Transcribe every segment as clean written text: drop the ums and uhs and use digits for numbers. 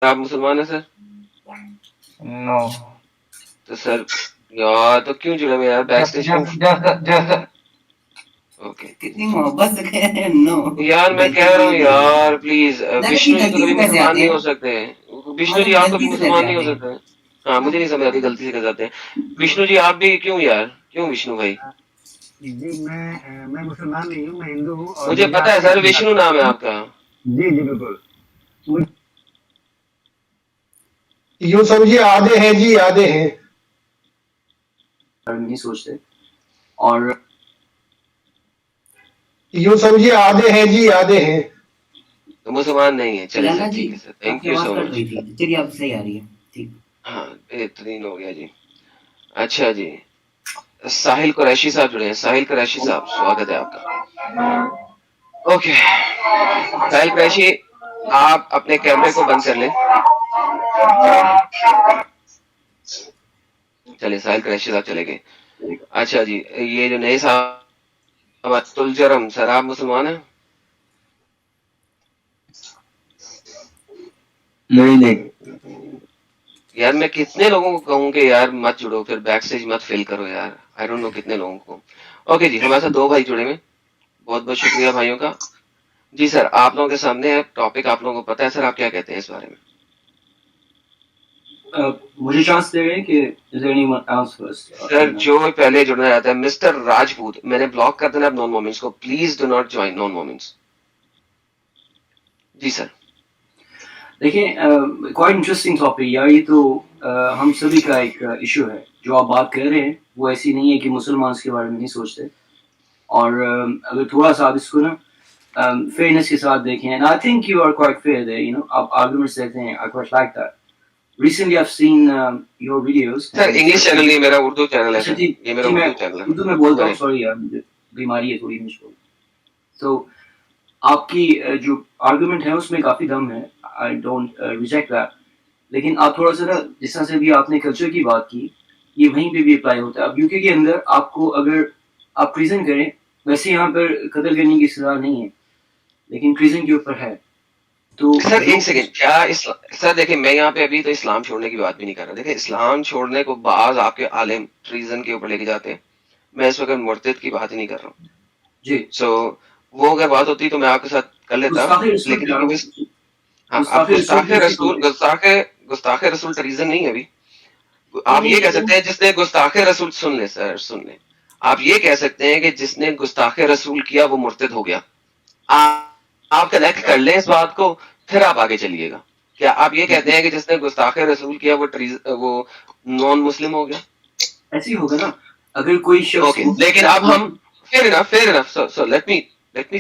آپ مسلمان ہیں سر؟ نو. تو سر یار تو کیوں جڑے ہوئے یار بیک اسٹیج کیوں؟ اوکے کتنی محبت سے کہہ رہے ہیں نو یار میں کہہ رہا ہوں یار پلیز وشنو جی تو کبھی مسلمان نہیں ہو سکتے. وشنو جی آپ کبھی مسلمان نہیں ہو سکتے. ہاں مجھے نہیں سمجھ آتی غلطی سے کر جاتے ہیں. وشنو جی آپ بھی کیوں یار کیوں وشنو بھائی؟ جی میں مسلمان نہیں ہوں, میں ہندو ہوں. اور مجھے پتا ہے سر وشنو نام ہے آپ کا. جی جی بالکل. یوں سمجھیے آدھے ہیں جی آدھے ہیں. نہیں سوچتے اور یوں سمجھے آدھے ہیں جی آدھے ہیں. تو مسلمان نہیں ہے. چلے سر ٹھیک ہے سر, تھینک یو سو مچ. چلیے آپ صحیح آ رہی ہے ٹھیک. ہاں بہترین ہو گیا جی. اچھا جی ساحل قریشی صاحب جڑے ہیں. ساحل قریشی صاحب سواگت ہے آپ کا. اوکے ساحل قریشی آپ اپنے کیمرے کو بند کر لیں. چلے ساحل قریشی صاحب چلے گئے. اچھا جی یہ جو نئے صاحب الجرم سر آپ مسلمان ہیں؟ نہیں. یار میں کتنے لوگوں کو کہوں کہ یار مت جڑو پھر بیک سٹیج مت فیل کرو یار. آئی ڈونٹ نو کتنے لوگوں کو. اوکے جی ہمارے ساتھ دو بھائی جڑے ہوئے. بہت بہت شکریہ بھائیوں کا. جی سر آپ لوگوں کے سامنے ہے ٹاپک, آپ لوگوں کو پتا ہے. سر آپ کیا کہتے ہیں اس بارے میں؟ مجھے چانس دے رہے ہیں کہ سر جو پہلے جڑنا رہتا ہے مسٹر راجپوت, میں نے بلاک کر دینا اب نان مومنٹس کو. Please do not join non moments. جی سر دیکھیں کوائٹ انٹرسٹنگ ٹاپک یار. یہ تو ہم سبھی کا ایک ایشو ہے. جو آپ بات کر رہے ہیں وہ ایسی نہیں ہے کہ مسلمان اس کے بارے میں نہیں سوچتے. اور اگر تھوڑا سا آپ اس کو نا فیئرنیس کے ساتھ دیکھیں, and I think you are quite fair there, you know, آپ arguments دیتے ہیں. I quite like that. Recently I've seen your videos. Sir English channel نہیں میرا اردو چینل ہے. اچھا سر جی یہ میرا میں اردو چینل ہے. اردو میں بولتا ہوں, سوری یار مجھے بیماری ہے تھوڑی انگلش بول. تو آپ کی جو آرگومنٹ ہے اس میں کافی دم ہے. I don't reject that. لیکن آپ تھوڑا سا نا جس طرح سے بھی آپ نے کلچر کی بات کی, یہ وہیں پہ بھی اپلائی ہوتا ہے. اب یو کے اندر آپ کو اگر آپ ٹریزن کریں, ویسے یہاں پر قتل کرنے کی سزا نہیں ہے لیکن ٹریزن کے اوپر ہے. تو سر ایک سیکنڈ, کیا سر دیکھیں میں یہاں پہ ابھی تو اسلام چھوڑنے کی بات بھی نہیں کر رہا. دیکھیں اسلام چھوڑنے کو بعض آپ کے عالم ٹریزن کے اوپر لے کے جاتے ہیں. میں اس وقت مرتد کی بات ہی نہیں کر رہا ہوں. جی سو وہ اگر بات ہوتی تو میں آپ کے ساتھ کر لیتا, لیکن ہاں اب گستاخ رسول ٹریزن نہیں ہے. ابھی آپ یہ کہہ سکتے ہیں جس نے گستاخ رسول, سن لیں سر سن لیں, آپ یہ کہہ سکتے ہیں کہ جس نے گستاخ رسول کیا وہ مرتد ہو گیا. آپ کنیکٹ کر لیں اس بات کو, پھر آپ آگے چلیے گا. کیا آپ یہ کہتے ہیں کہ جس نے گستاخ رسول کیا وہ نان مسلم ہو گیا؟ ایسے ہی ہوگا نا اگر کوئی شخص. اوکے لیکن اب ہم fair enough. So let me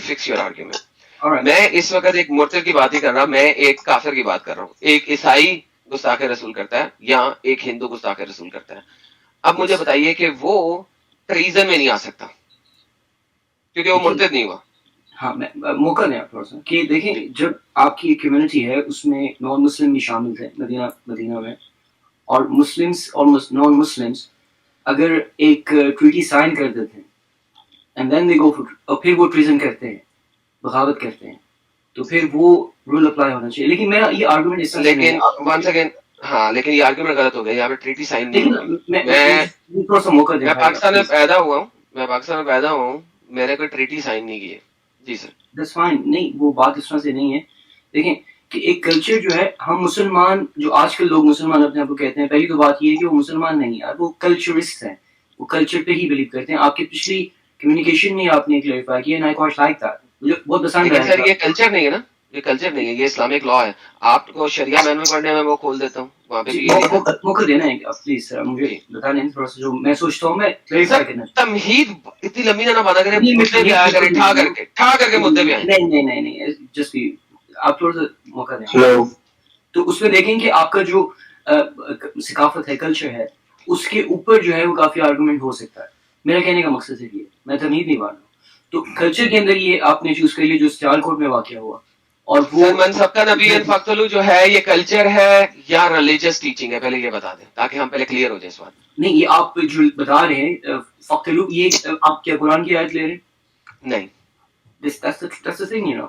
fix your argument. میں اس وقت ایک مرتد کی بات ہی کر رہا, میں ایک کافر کی بات کر رہا ہوں. ایک عیسائی گستاخ رسول کرتا ہے یا ایک ہندو گستاخ رسول کرتا ہے. اب مجھے بتائیے کہ وہ ٹریزن میں نہیں آ سکتا کیونکہ وہ مرتد نہیں ہوا. ہاں میں موقع دیں تھوڑا سا کہ دیکھیں جب آپ کی ایک کمیونٹی ہے اس میں نان مسلم بھی شامل تھے مدینہ میں, اور مسلمس اور نان مسلمس اگر ایک ٹریٹی سائن کر دیتے ہیں اینڈ دین دے گو اور پھر وہ ٹریزن کرتے ہیں, بغاوت کرتے ہیں, تو پھر وہ رول اپلائی ہونا چاہیے. لیکن میرا یہ آرگومنٹ اس طرح سے نہیں ہے. ون سیکنڈ, ہاں لیکن یہ آرگومنٹ غلط ہو گیا. یہاں پہ ٹریٹی سائن نہیں ہوئی. میں تھوڑا سا موقع دیں. پاکستان میں پیدا ہوا ہوں, میں نے کوئی ٹریٹی سائن نہیں کی ہے. جی سر دیٹس فائن. نہیں وہ بات اس طرح سے نہیں ہے. دیکھیں کہ ایک کلچر جو ہے, ہم مسلمان جو آج کل لوگ مسلمان اپنے آپ کو کہتے ہیں, پہلی تو بات یہ ہے کہ وہ مسلمان نہیں ہے, وہ کلچرسٹ ہیں, وہ کلچر پہ ہی بلیو کرتے ہیں. آپ کی پچھلی کمیونیکیشن میں آپ نے کلیریفائی کیا, and I quite like that. مجھے بہت پسند ہے. سر یہ کلچر نہیں ہے نا, یہ کلچر نہیں ہے, یہ اسلامک لا ہے. آپ کو شریعہ مینول پڑھنے میں وہ کھول دیتا ہوں, وہاں پہ بھی موقع دینا ہے پلیز سر, مجھے بتا دیں تھوڑا سا جو میں سوچتا ہوں. میں کلیریفائی کرنا تمہید اتنی لمبی نہ بنا کریں, مدے پہ آیا کریں, ٹھا کر کے مدے پہ آئیں. نہیں جسٹ آپ تھوڑا سا موقع دیں. تو اس میں دیکھیں کہ آپ کا جو ثقافت ہے, کلچر ہے, اس کے اوپر جو ہے وہ کافی آرگومنٹ ہو سکتا ہے. میرا کہنے کا مقصد صرف یہ, میں تمہید نہیں مار رہا ہوں. تو کلچر کے اندر یہ آپ نے چوز کر لیا جو سیال کوٹ میں واقع ہوا, اور وہ منصب کا نبی فقتلو جو ہے یہ کلچر ہے یا ریلیجس ٹیچنگ ہے, پہلے یہ بتا دیں تاکہ ہم پہلے کلیئر ہو جائے اس بات. نہیں یہ آپ جو بتا رہے ہیں فقتلو, یہ آپ کیا قرآن کی آیت لے رہے ہیں؟ نہیں that's the thing, you know.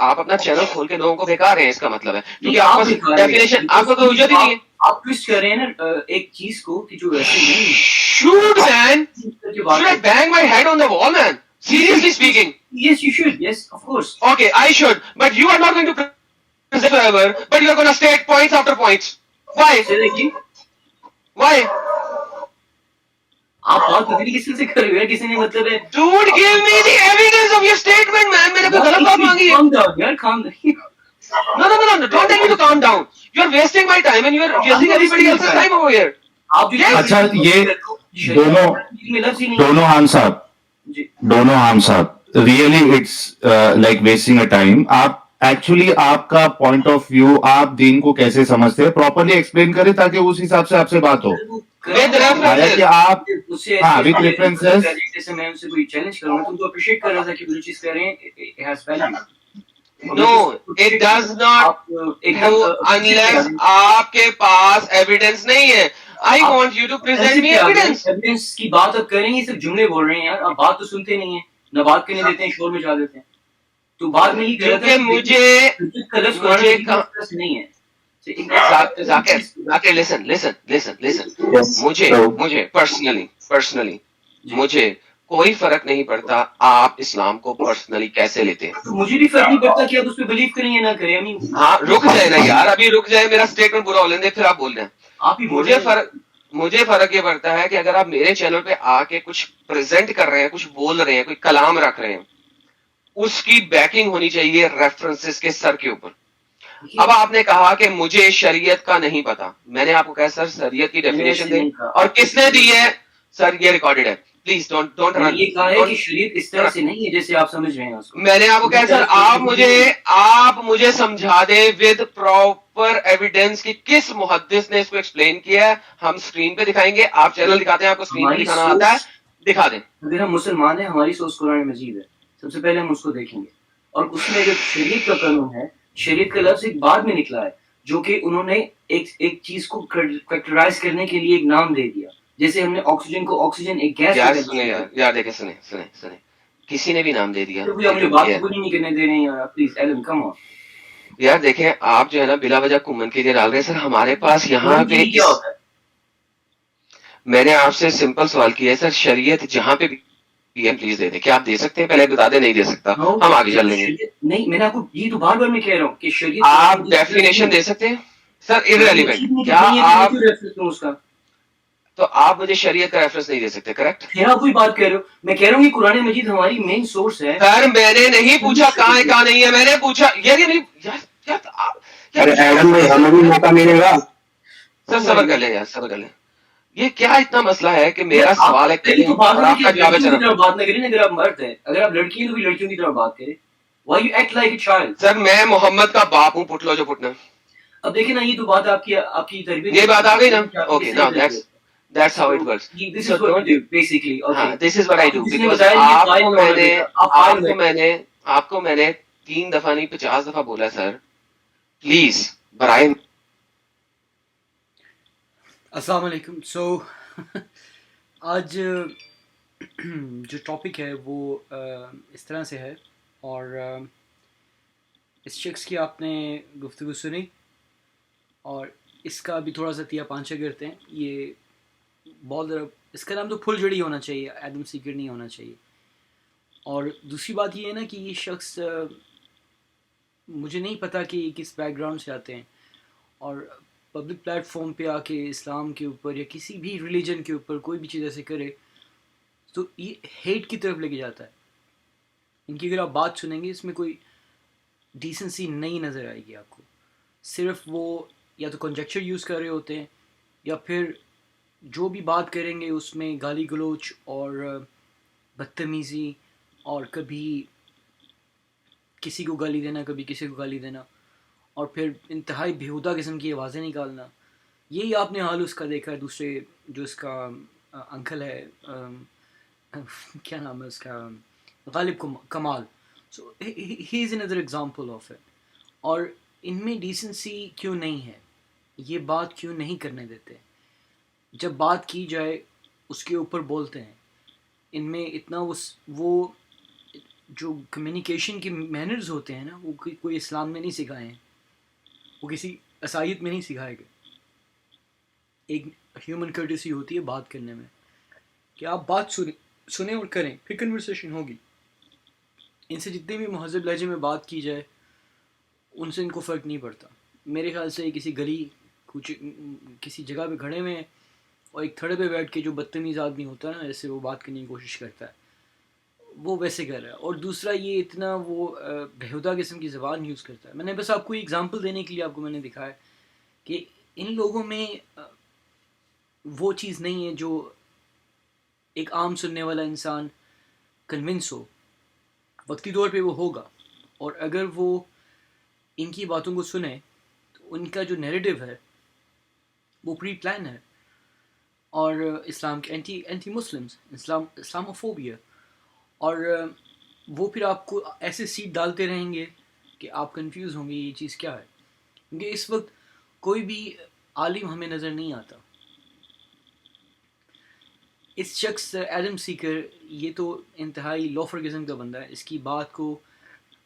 آپ اپنا چینل کھول کے لوگوں کو بھیکا رہے ہیں، اس کا مطلب ہے، کیونکہ نہیں، آپ آپ کو دکھا رہے ہیں ڈیفینیشن آپ کو کوئی حجت ہی نہیں ہے. آپ ٹویسٹ کر رہے ہیں نا ایک چیز کو کہ جو ویسے نہیں Shoot, man! Should I bang my head on the wall, man? Seriously speaking. Yes, you should. Yes, of course. Okay, I should. But you are not going to present forever, but you are going to state points after points. Why? Say that again. Why? آپ بات پتلی کس سے کر رہے ہیں؟ کسی نے مطلب ہے Dude, give me the evidence of your statement, man. میں نے کوئی غلط بات مانگی ہے. Calm down, yaar, calm down. No. Don't tell me to calm down. You are wasting my time and you are wasting everybody else's time over here. آپ جو اچھا یہ دونوں ہم صاحب really it's like wasting a time. آپ actually آپ کا پوائنٹ آف ویو آپ دین کو کیسے سمجھتے ہیں پراپرلی ایکسپلین کریں تاکہ اس حساب سے آپ سے بات ہو. حالانکہ آپ ہاں وتھ ریفرنسز جیسے میں ان سے کوئی چیلنج کروں تم کو اپریشیٹ کر رہا تھا کہ جو چیز کر رہے ہیں it has value. No, it does not do unless آپ کے پاس ایویڈنس نہیں ہے. I want you to present me evidence. Evidence کی بات اب کریں گے، صرف جملے بول رہے ہیں یار، آپ بات تو سنتے نہیں ہیں، نہ بات کرنے دیتے ہیں، شور میں جا دیتے ہیں. تو بعد میں ہی کیونکہ مجھے نہیں ہے. ذاکر listen. مجھے پرسنلی مجھے کوئی فرق نہیں پڑتا آپ اسلام کو پرسنلی کیسے لیتے ہیں. تو مجھے بھی فرق نہیں پڑتا کہ آپ اس پہ بلیو کریں یا نہ کریں. ہاں رک جائے نا یار، ابھی رک جائے، میرا اسٹیٹمنٹ پورا ہو لیں دے پھر آپ بول رہے ہیں. مجھے فرق یہ پڑتا ہے کہ اگر آپ میرے چینل پہ آ کے کچھ پریزنٹ کر رہے ہیں، کچھ بول رہے ہیں، کوئی کلام رکھ رہے ہیں، اس کی بیکنگ ہونی چاہیے ریفرنسز کے سر کے اوپر. اب آپ نے کہا کہ مجھے شریعت کا نہیں پتا، میں نے آپ کو کہا سر شریعت کی ڈیفینیشن دیں، اور کس نے دی ہے سر؟ یہ ریکارڈڈ ہے، پلیز ڈونٹ رن. یہ کہا ہے کہ شریعت اس طرح سے نہیں ہے جیسے آپ سمجھ رہے ہیں اس کو. میں نے آپ کو کہا سر آپ مجھے سمجھا دیں ود پراپر ایویڈنس کہ کس محدث نے اس کو ایکسپلین کیا ہے. ہم اسکرین پہ دکھائیں گے، آپ چینل دکھاتے ہیں، آپ کو اسکرین پہ دکھانا آتا ہے، دکھا دیں. اگر ہم مسلمان ہیں، ہماری سورس قرآن مجید ہے، سب سے پہلے ہم اس کو دیکھیں گے. اور اس میں جو شریعت کا قانون ہے، شریعت کا لفظ ایک بعد میں نکلا ہے، جو کہ انہوں نے ایک چیز کو کریکٹرائز کرنے کے لیے ایک نام دے دیا. جیسے ہم نے آکسیجن کو آکسیجن ایک گیس یار دیکھیں سنیں کسی نے بھی نام دے دیا. مجھے بات پوری نہیں کرنے دے رہے ہیں یار، پلیز ایلن کم آن. یار دیکھیں آپ جو ہے نا بلا وجہ کمن کے لیے ڈال رہے ہیں. سر ہمارے پاس یہاں پہ میں نے آپ سے سمپل سوال کیا ہے سر، شریعت جہاں پہ بھی ہے پلیز دے دیں. کیا آپ دے سکتے ہیں؟ پہلے بتا دیں. نہیں دے سکتا ہم آگے چل لیں گے. نہیں، میں نے آپ کو یہ تو بار بار میں کہہ رہا ہوں کہ شریعت آپ ڈیفینیشن دے سکتے ہیں سر. ارریلیونٹ. کیا آپ اس کا تو آپ مجھے شریعت کا ریفرنس نہیں دے سکتے، کریکٹ؟ پھر آپ کوئی بات کہہ رہے ہو. میں کہہ رہا ہوں کہ قرآن مجید ہماری مین سورس ہے. سر میں نے نہیں پوچھا کہاں ہے کہاں نہیں ہے، میں نے پوچھا یہ نہیں ہمیں بھی موقع ملے گا. سر صبر کر لیں یار، صبر کر لیں. یہ کیا اتنا مسئلہ ہے کہ میرا سوال ہے اور آپ کا جواب ہے. بات نہ کریں. اگر آپ مرد ہیں، اگر آپ لڑکی ہیں تو بھی لڑکیوں کی طرح بات کریں. Why you act like a child? سر میں محمد کا باپ ہوں، پٹ لو جو پٹنا. اب دیکھیں نا، یہ تو بات آپ کی تربیت، یہ بات آ گئی نا. Okay now that's how it works. This is what you do basically. Okay. This is what I do. Because آپ کو میں نے 3 دفعہ نہیں 50 دفعہ بولا سر، پلیز برائے. السلام علیکم. سو آج جو ٹاپک ہے وہ اس طرح سے ہے، اور اس شخص کی آپ نے گفتگو سنی اور اس کا بھی تھوڑا سا تیا پانچا کرتے ہیں. یہ بہت، اس کا نام تو پھل جڑی ہونا چاہیے، ایڈم سیکر نہیں ہونا چاہیے. اور دوسری بات یہ ہے نا کہ یہ شخص مجھے نہیں پتا کہ یہ کس بیک گراؤنڈ سے آتے ہیں، اور پبلک پلیٹ فارم پہ آ کے اسلام کے اوپر یا کسی بھی ریلیجن کے اوپر کوئی بھی چیز ایسے کرے تو یہ ہیٹ کی طرف لے کے جاتا ہے. ان کی اگر آپ بات سنیں گے، اس میں کوئی ڈیسنسی نہیں نظر آئے گی آپ کو. صرف وہ یا تو کنجیکچر یوز کر رہے ہوتے ہیں، یا پھر جو بھی بات کریں گے اس میں گالی گلوچ اور بدتمیزی، اور کبھی کسی کو گالی دینا، کبھی کسی کو گالی دینا، اور پھر انتہائی بیہودہ قسم کی آوازیں نکالنا. یہی آپ نے حال اس کا دیکھا ہے. دوسرے جو اس کا انکل ہے، کیا نام ہے اس کا، غالب کمال. سو ہی از اندر ایگزامپل آف اٹ. اور ان میں ڈیسنسی کیوں نہیں ہے؟ یہ بات کیوں نہیں کرنے دیتے؟ جب بات کی جائے اس کے اوپر بولتے ہیں. ان میں اتنا وہ جو کمیونیکیشن کے مینرز ہوتے ہیں نا وہ کوئی اسلام میں نہیں سکھائے ہیں, وہ کسی عیسائیت میں نہیں سکھائے گئے. ایک ہیومن کرٹیسی ہوتی ہے بات کرنے میں کہ آپ بات سنیں اور کریں, پھر کنورسیشن ہوگی. ان سے جتنے بھی مہذب لہجے میں بات کی جائے ان سے ان کو فرق نہیں پڑتا. میرے خیال سے کسی گلی کچھ کسی جگہ پہ کھڑے ہوئے ہیں اور ایک تھڑے پہ بیٹھ کے جو بدتمیز آدمی ہوتا ہے نا, جیسے وہ بات کرنے کی کوشش کرتا ہے, وہ ویسے کر رہا ہے. اور دوسرا یہ اتنا وہ بےہودہ قسم کی زبان یوز کرتا ہے. میں نے بس آپ کو ایگزامپل دینے کے لیے آپ کو میں نے دکھایا کہ ان لوگوں میں وہ چیز نہیں ہے جو ایک عام سننے والا انسان کنونس ہو. وقتی طور پہ وہ ہوگا, اور اگر وہ ان کی باتوں کو سنے تو ان کا جو نیریٹو ہے وہ پری پلان ہے, اور اسلام کے اینٹی مسلمس, اسلاموفوبیا, اور وہ پھر آپ کو ایسے سیٹ ڈالتے رہیں گے کہ آپ کنفیوز ہوں گے یہ چیز کیا ہے. کیونکہ اس وقت کوئی بھی عالم ہمیں نظر نہیں آتا. اس شخص ایڈم سیکر یہ تو انتہائی لوفر قسم کا بندہ ہے. اس کی بات کو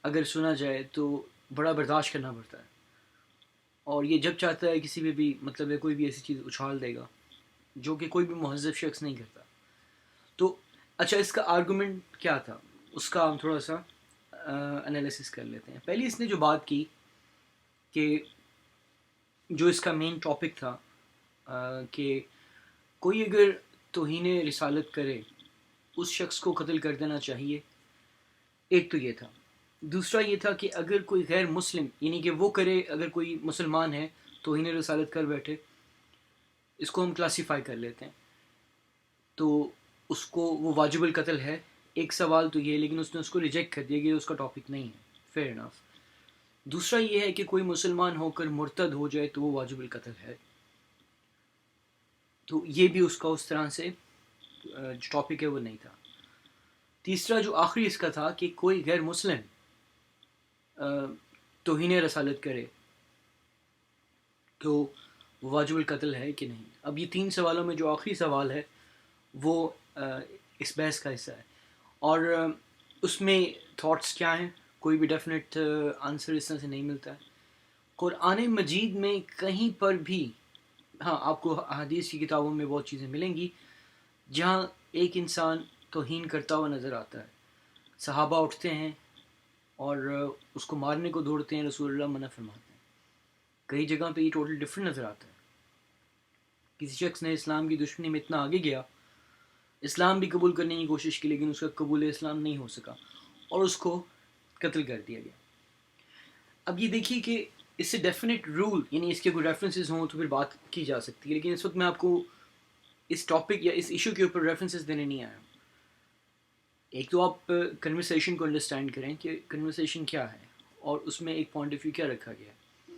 اگر سنا جائے تو بڑا برداشت کرنا پڑتا ہے, اور یہ جب چاہتا ہے کسی پہ بھی مطلب ہے کوئی بھی ایسی چیز اچھال دے گا جو کہ کوئی بھی مہذب شخص نہیں کرتا. تو اچھا, اس کا آرگومنٹ کیا تھا اس کا ہم تھوڑا سا انالیسس کر لیتے ہیں. پہلی اس نے جو بات کی کہ جو اس کا مین ٹاپک تھا کہ کوئی اگر توہین رسالت کرے اس شخص کو قتل کر دینا چاہیے. ایک تو یہ تھا. دوسرا یہ تھا کہ اگر کوئی غیر مسلم, یعنی کہ وہ کرے, اگر کوئی مسلمان ہے توہین رسالت کر بیٹھے, اس کو ہم کلاسیفائی کر لیتے ہیں, تو اس کو وہ واجب القتل ہے. ایک سوال تو یہ, لیکن اس نے اس کو ریجیکٹ کر دیا کہ اس کا ٹاپک نہیں ہے. Fair enough. دوسرا یہ ہے کہ کوئی مسلمان ہو کر مرتد ہو جائے تو وہ واجب القتل ہے. تو یہ بھی اس کا اس طرح سے جو ٹاپک ہے وہ نہیں تھا. تیسرا جو آخری اس کا تھا کہ کوئی غیر مسلم توہین رسالت کرے تو وہ واجب القتل ہے کہ نہیں. اب یہ تین سوالوں میں جو آخری سوال ہے وہ اس بحث کا حصہ ہے, اور اس میں تھاٹس کیا ہیں کوئی بھی ڈیفینیٹ آنسر اس طرح سے نہیں ملتا ہے. قرآن مجید میں کہیں پر بھی, ہاں آپ کو حدیث کی کتابوں میں بہت چیزیں ملیں گی جہاں ایک انسان توہین کرتا ہوا نظر آتا ہے, صحابہ اٹھتے ہیں اور اس کو مارنے کو دوڑتے ہیں, رسول اللہ منع فرماتے ہیں. کئی جگہ پہ یہ ٹوٹل ڈفرینٹ نظر آتا ہے. کسی شخص نے اسلام کی دشمنی میں اتنا آگے گیا, اسلام بھی قبول کرنے کی کوشش کی, لیکن اس کا قبول اسلام نہیں ہو سکا اور اس کو قتل کر دیا گیا. اب یہ دیکھیے کہ اس سے ڈیفینیٹ رول, یعنی اس کے کوئی ریفرنسز ہوں تو پھر بات کی جا سکتی ہے, لیکن اس وقت میں آپ کو اس ٹاپک یا اس ایشو کے اوپر ریفرنسز دینے نہیں آیا. ایک تو آپ کنورسیشن کو انڈرسٹینڈ کریں کہ کنورسیشن کیا ہے اور اس میں ایک پوائنٹ آف ویو کیا رکھا گیا ہے.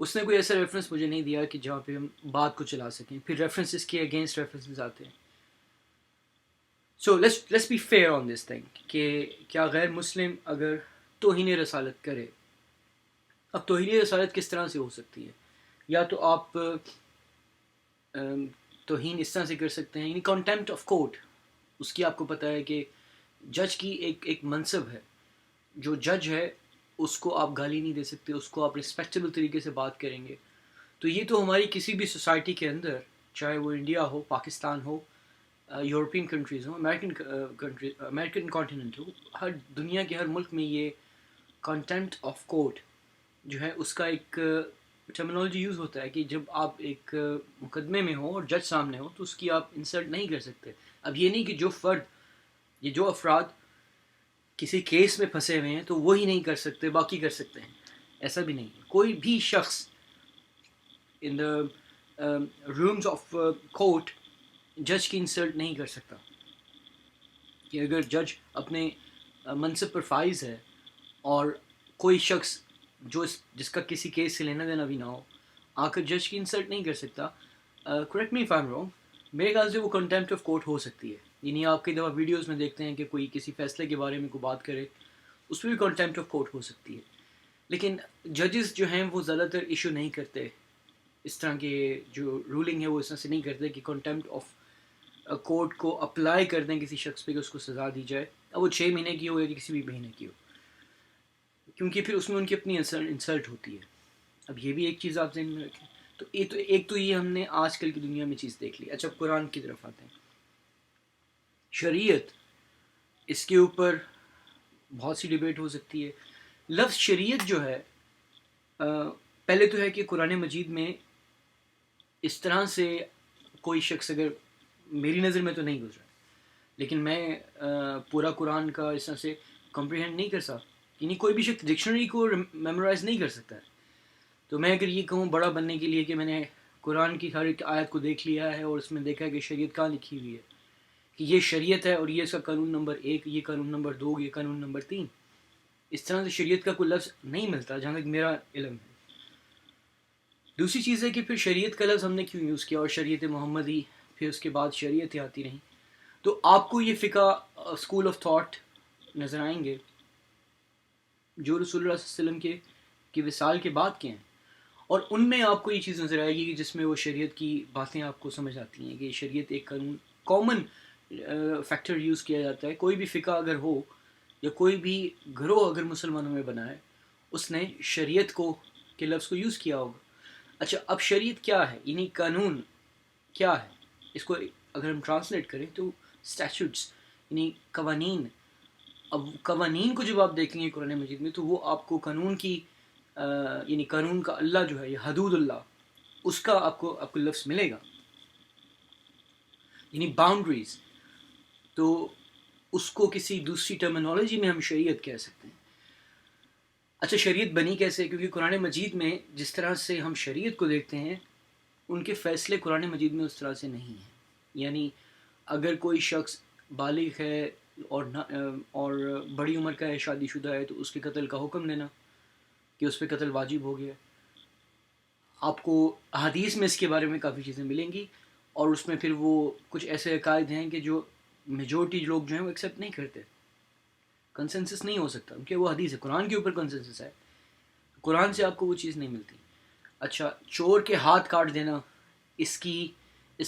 اس نے کوئی ایسا ریفرنس مجھے نہیں دیا کہ جہاں پہ ہم بات کو چلا سکیں. پھر ریفرنسز کے اگینسٹ ریفرنسز آتے ہیں. So let's be fair on this thing کہ کیا غیر مسلم اگر توہین رسالت کرے, اب توہین رسالت کس طرح سے ہو سکتی ہے؟ یا تو آپ توہین اس طرح سے کر سکتے ہیں, یعنی کنٹیمپٹ آف کورٹ. اس کی آپ کو پتہ ہے کہ جج کی ایک منصب ہے, جو جج ہے اس کو آپ گالی نہیں دے سکتے, اس کو آپ رسپیکٹیبل طریقے سے بات کریں گے. تو یہ تو ہماری کسی بھی سوسائٹی کے اندر, چاہے وہ انڈیا ہو, پاکستان ہو, یورپین کنٹریز ہوں, امریکن کانٹیننٹ ہو, ہر دنیا کے ہر ملک میں یہ کنٹیمپٹ آف کورٹ جو ہے اس کا ایک ٹرمینالوجی یوز ہوتا ہے کہ جب آپ ایک مقدمے میں ہو اور جج سامنے ہو تو اس کی آپ انسلٹ نہیں کر سکتے. اب یہ نہیں کہ جو فرد, یہ جو افراد کسی کیس میں پھنسے ہوئے ہیں تو وہی نہیں کر سکتے, باقی کر سکتے ہیں, ایسا بھی نہیں ہے. کوئی بھی شخص ان دا رومز آف کورٹ جج کی انسلٹ نہیں کر سکتا. کہ اگر جج اپنے منصب پر فائز ہے اور کوئی شخص جس کا کسی کیس سے لینا دینا بھی نہ ہو آ کر جج کی انسلٹ نہیں کر سکتا, correct me if I am wrong, میرے خیال سے وہ کنٹیمپٹ آف کورٹ ہو سکتی ہے. یعنی آپ کئی دفعہ ویڈیوز میں دیکھتے ہیں کہ کوئی کسی فیصلے کے بارے میں کوئی بات کرے, اس پہ بھی کنٹیمپٹ آف کورٹ ہو سکتی ہے. لیکن ججز جو ہیں وہ زیادہ تر ایشو نہیں کرتے اس طرح کے, جو رولنگ ہے وہ اس طرح سے نہیں کرتے کہ کنٹیمپٹ آف کورٹ کو اپلائی کر دیں کسی شخص پہ کہ اس کو سزا دی جائے، اب وہ 6 مہینے کی ہو یا کسی بھی مہینے کی ہو، کیونکہ پھر اس میں ان کی اپنی انسلٹ ہوتی ہے. اب یہ بھی ایک چیز آپ ذہن میں رکھیں. تو ایک تو یہ ہم نے آج کل کی دنیا میں چیز دیکھ لی. اچھا قرآن کی طرف آتے ہیں. شریعت، اس کے اوپر بہت سی ڈیبیٹ ہو سکتی ہے. لفظ شریعت جو ہے پہلے تو ہے کہ قرآن مجید میں اس طرح سے کوئی شخص، اگر میری نظر میں تو نہیں گزرا، لیکن میں پورا قرآن کا اس طرح سے کمپریہینڈ نہیں کر سکتا، یعنی کوئی بھی شخص ڈکشنری کو میمورائز نہیں کر سکتا ہے. تو میں اگر یہ کہوں بڑا بننے کے لیے کہ میں نے قرآن کی ہر ایک آیت کو دیکھ لیا ہے اور اس میں دیکھا ہے کہ شریعت کہاں لکھی ہوئی ہے، کہ یہ شریعت ہے اور یہ اس کا قانون نمبر 1، یہ قانون نمبر 2، یہ قانون نمبر 3، اس طرح سے شریعت کا کوئی لفظ نہیں ملتا جہاں تک میرا علم ہے. دوسری چیز ہے کہ پھر شریعت کا لفظ ہم نے کیوں یوز کیا، اور شریعت محمدی، پھر اس کے بعد شریعتیں آتی رہیں. تو آپ کو یہ فقہ اسکول آف تھاٹ نظر آئیں گے جو رسول اللہ صلی اللہ علیہ وسلم کی وصال کے بعد کے ہیں، اور ان میں آپ کو یہ چیز نظر آئے گی کہ جس میں وہ شریعت کی باتیں آپ کو سمجھ آتی ہیں کہ شریعت ایک قانون کامن فیکٹر یوز کیا جاتا ہے. کوئی بھی فقہ اگر ہو یا کوئی بھی گروہ اگر مسلمانوں میں بنا ہے، اس نے شریعت کو کے لفظ کو یوز کیا ہوگا. اچھا اب شریعت کیا ہے، یعنی قانون کیا ہے، اس کو اگر ہم ٹرانسلیٹ کریں تو اسٹیچوٹس یعنی قوانین. اب قوانین کو جب آپ دیکھیں گے قرآن مجید میں تو وہ آپ کو قانون کی یعنی قانون کا اللہ جو ہے، یہ حدود اللہ، اس کا آپ کو لفظ ملے گا، یعنی باؤنڈریز. تو اس کو کسی دوسری ٹرمینالوجی میں ہم شریعت کہہ سکتے ہیں. اچھا شریعت بنی کیسے؟ کیونکہ قرآن مجید میں جس طرح سے ہم شریعت کو دیکھتے ہیں ان کے فیصلے قرآن مجید میں اس طرح سے نہیں ہیں. یعنی اگر کوئی شخص بالغ ہے اور بڑی عمر کا ہے، شادی شدہ ہے، تو اس کے قتل کا حکم دینا کہ اس پہ قتل واجب ہو گیا. آپ کو احادیث میں اس کے بارے میں کافی چیزیں ملیں گی، اور اس میں پھر وہ کچھ ایسے عقائد ہیں کہ جو میجورٹی لوگ جو ہیں وہ ایکسیپٹ نہیں کرتے. کنسنسس نہیں ہو سکتا کیونکہ وہ حدیث ہے. قرآن کے اوپر کنسنسس ہے، قرآن سے آپ کو وہ چیز نہیں ملتی. اچھا چور کے ہاتھ کاٹ دینا، اس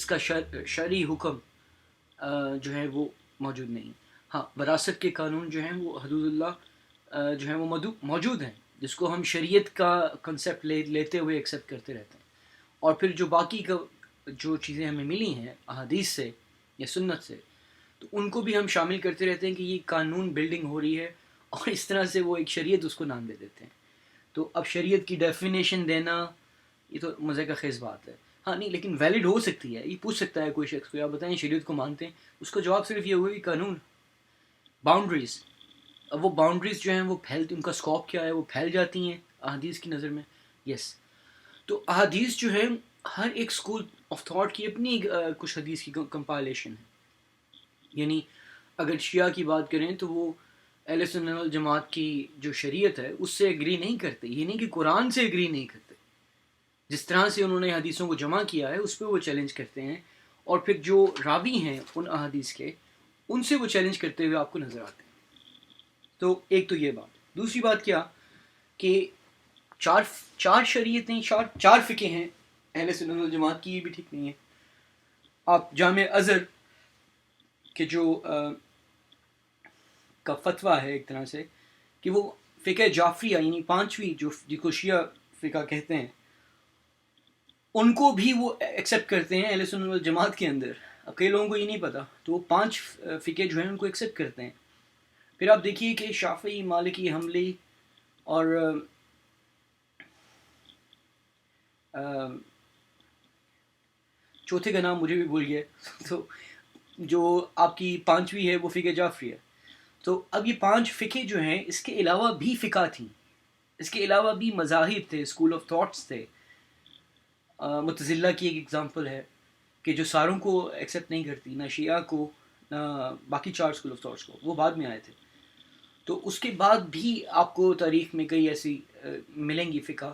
کا شرعی حکم جو ہے وہ موجود نہیں. ہاں وراثت کے قانون جو ہیں وہ حدود اللہ جو ہیں وہ موجود ہیں، جس کو ہم شریعت کا کنسیپٹ لیتے ہوئے ایکسیپٹ کرتے رہتے ہیں. اور پھر جو باقی کا جو چیزیں ہمیں ملی ہیں احادیث سے یا سنت سے، تو ان کو بھی ہم شامل کرتے رہتے ہیں کہ یہ قانون بلڈنگ ہو رہی ہے، اور اس طرح سے وہ ایک شریعت اس کو نام دے دیتے ہیں. تو اب شریعت کی ڈیفینیشن دینا یہ تو مزے کا خیز بات ہے. ہاں نہیں لیکن ویلڈ ہو سکتی ہے. یہ پوچھ سکتا ہے کوئی شخص کو، آپ بتائیں شریعت کو مانتے ہیں، اس کا جواب صرف یہ ہوگا کہ قانون، باؤنڈریز. اب وہ باؤنڈریز جو ہیں وہ ان کا اسکوپ کیا ہے، وہ پھیل جاتی ہیں احادیث کی نظر میں. یس تو احادیث جو ہے ہر ایک اسکول آف تھاٹ کی اپنی کچھ حدیث کی کمپائلیشن ہے. یعنی اگر شیعہ کی بات کریں تو وہ اہل سنت والجماعت کی جو شریعت ہے اس سے اگری نہیں کرتے. یہ نہیں کہ قرآن سے اگری نہیں کرتے، جس طرح سے انہوں نے حدیثوں کو جمع کیا ہے اس پہ وہ چیلنج کرتے ہیں، اور پھر جو راوی ہیں ان احادیث کے ان سے وہ چیلنج کرتے ہوئے آپ کو نظر آتے ہیں. تو ایک تو یہ بات. دوسری بات کیا کہ چار شریعتیں، چار فقہ ہیں اہل سنت والجماعت کی، یہ بھی ٹھیک نہیں ہے. آپ جامع ازہر کہ جو کا فتویٰ ہے ایک طرح سے کہ وہ فقہ جعفریہ یعنی 5ویں جو جس کو شیعہ فقہ کہتے ہیں، ان کو بھی وہ ایکسیپٹ کرتے ہیں اہل سنت والجماعت کے اندر. اب کئی لوگوں کو یہ نہیں پتا، تو وہ 5 فقہ جو ہیں ان کو ایکسیپٹ کرتے ہیں. پھر آپ دیکھیے کہ شافعی، مالکی، حنبلی اور چوتھے کا نام مجھے بھی بھول گیا، تو جو آپ کی 5ویں ہے وہ فقہ جعفری ہے. تو اب یہ 5 فقہ جو ہیں اس کے علاوہ بھی فقہ تھیں، اس کے علاوہ بھی مذاہب تھے، اسکول آف تھاٹس تھے. متزلہ کی ایک ایگزامپل ہے کہ جو ساروں کو ایکسیپٹ نہیں کرتی، نہ شیعہ کو نہ باقی 4 اسکول آف تھاٹس کو، وہ بعد میں آئے تھے. تو اس کے بعد بھی آپ کو تاریخ میں کئی ایسی ملیں گی فقہ.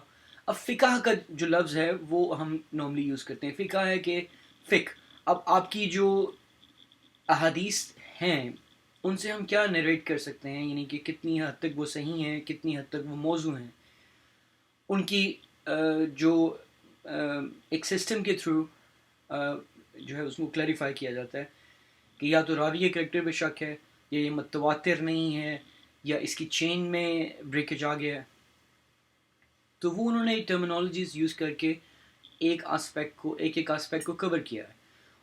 اب فقہ کا جو لفظ ہے وہ ہم نارملی یوز کرتے ہیں. فقہ ہے کہ فقہ. اب آپ کی جو احادیث ہیں ان سے ہم کیا نریٹ کر سکتے ہیں، یعنی کہ کتنی حد تک وہ صحیح ہیں، کتنی حد تک وہ موضوع ہیں. ان کی جو ایک سسٹم کے تھرو جو ہے اس کو کلیریفائی کیا جاتا ہے کہ یا تو راوی کے کریکٹر پہ شک ہے، یا یہ متواتر نہیں ہے، یا اس کی چین میں بریکج آ گیا ہے. تو وہ انہوں نے ٹرمینالوجیز یوز کر کے ایک آسپیکٹ کو کور کیا ہے.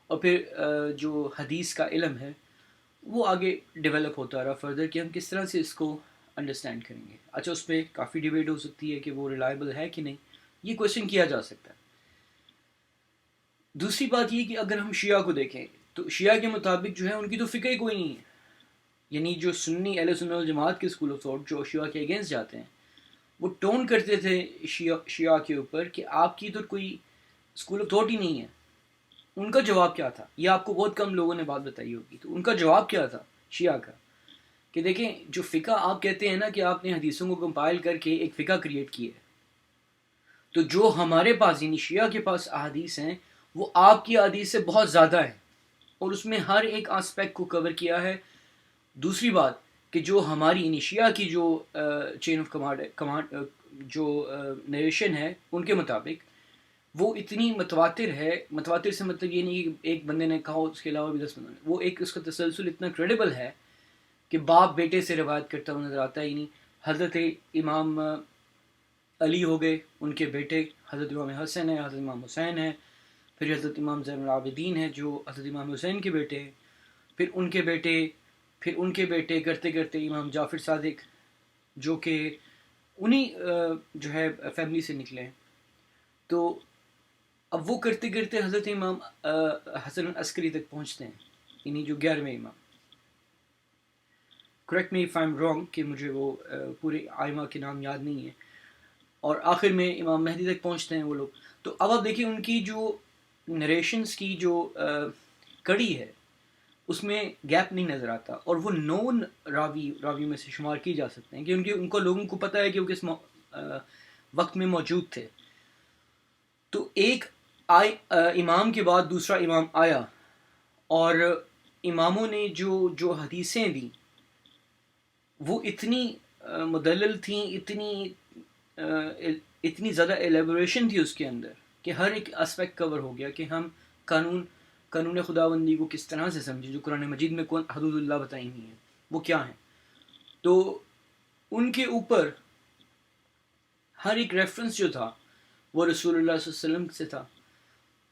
اور پھر جو حدیث کا علم ہے وہ آگے ڈیولپ ہوتا رہا فردر کہ ہم کس طرح سے اس کو انڈرسٹینڈ کریں گے. اچھا، اس پہ کافی ڈیبیٹ ہو سکتی ہے کہ وہ ریلائبل ہے کہ نہیں، یہ کویشچن کیا جا سکتا ہے. دوسری بات یہ کہ اگر ہم شیعہ کو دیکھیں تو شیعہ کے مطابق جو ہے ان کی تو فکر ہی کوئی نہیں ہے. یعنی جو سنی اہل سنت والجماعت کے اسکول آف تھاٹ جو شیعہ کے اگینسٹ جاتے ہیں، وہ ٹون کرتے تھے شیعہ کے اوپر کہ آپ کی تو کوئی اسکول آف تھاٹ ہی نہیں ہے. ان کا جواب کیا تھا؟ یہ آپ کو بہت کم لوگوں نے بات بتائی ہوگی. تو ان کا جواب کیا تھا شیعہ کا؟ کہ دیکھیں، جو فقہ آپ کہتے ہیں نا کہ آپ نے حدیثوں کو کمپائل کر کے ایک فقہ کریٹ کی ہے، تو جو ہمارے پاس یعنی شیعہ کے پاس احادیث ہیں وہ آپ کی احادیث سے بہت زیادہ ہے، اور اس میں ہر ایک آسپیکٹ کو کور کیا ہے. دوسری بات کہ جو ہماری یعنی شیعہ کی جو چین آف کمانڈ جو نریشن ہے ان کے مطابق وہ اتنی متواتر ہے. متواتر سے مطلب یہ نہیں کہ ایک بندے نے کہا اس کے علاوہ بھی 10 بندوں نے، وہ ایک اس کا تسلسل اتنا کریڈیبل ہے کہ باپ بیٹے سے روایت کرتا ہوا نظر آتا ہے. یعنی حضرت امام علی ہو گئے، ان کے بیٹے حضرت امام حسن ہے، حضرت امام حسین ہے، پھر حضرت امام زین العابدین ہیں جو حضرت امام حسین کے بیٹے ہیں، پھر ان کے بیٹے، پھر ان کے بیٹے کرتے کرتے امام جعفر صادق جو کہ انہی جو ہے فیملی سے نکلے ہیں. تو اب وہ کرتے کرتے حضرت امام حسن عسکری تک پہنچتے ہیں، یعنی جو 11ویں امام. Correct me if I am wrong کہ مجھے وہ پورے آئمہ کے نام یاد نہیں ہے. اور آخر میں امام مہدی تک پہنچتے ہیں وہ لوگ. تو اب آپ دیکھیں ان کی جو نریشنز کی جو کڑی ہے اس میں گیپ نہیں نظر آتا، اور وہ نون راوی میں سے شمار کی جا سکتے ہیں کہ ان کو لوگوں کو پتہ ہے کہ وہ کس وقت میں موجود تھے. تو ایک امام کے بعد دوسرا امام آیا، اور اماموں نے جو حدیثیں دیں وہ اتنی مدلل تھیں، اتنی زیادہ ایلیبوریشن تھی اس کے اندر کہ ہر ایک اسپیکٹ کور ہو گیا کہ ہم قانون خداوندی کو کس طرح سے سمجھیں. جو قرآن مجید میں کون حدود اللہ بتائی ہوئی ہیں وہ کیا ہیں. تو ان کے اوپر ہر ایک ریفرنس جو تھا وہ رسول اللہ صلی اللہ علیہ وسلم سے تھا،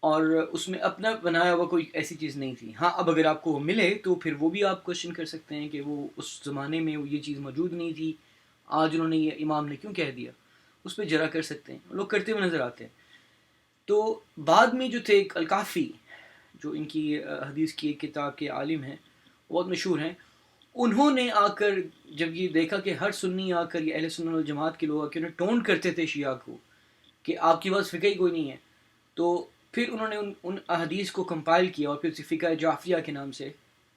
اور اس میں اپنا بنایا ہوا کوئی ایسی چیز نہیں تھی. ہاں، اب اگر آپ کو ملے تو پھر وہ بھی آپ کوشچن کر سکتے ہیں کہ وہ اس زمانے میں یہ چیز موجود نہیں تھی، آج انہوں نے یہ امام نے کیوں کہہ دیا، اس پہ جرا کر سکتے ہیں. لوگ کرتے ہوئے نظر آتے ہیں. تو بعد میں جو تھے ایک الکافی جو ان کی حدیث کی ایک کتاب کے عالم ہیں، بہت مشہور ہیں، انہوں نے آ کر جب یہ دیکھا کہ ہر سنی آ کر یہ اہل سنت والجماعت کے لوگ آ کے انہیں ٹون کرتے تھے شیعہ کو کہ آپ کے پاس فقہ ہی کوئی نہیں ہے، تو پھر انہوں نے ان احادیث کو کمپائل کیا اور پھر فقہ جعفریہ کے نام سے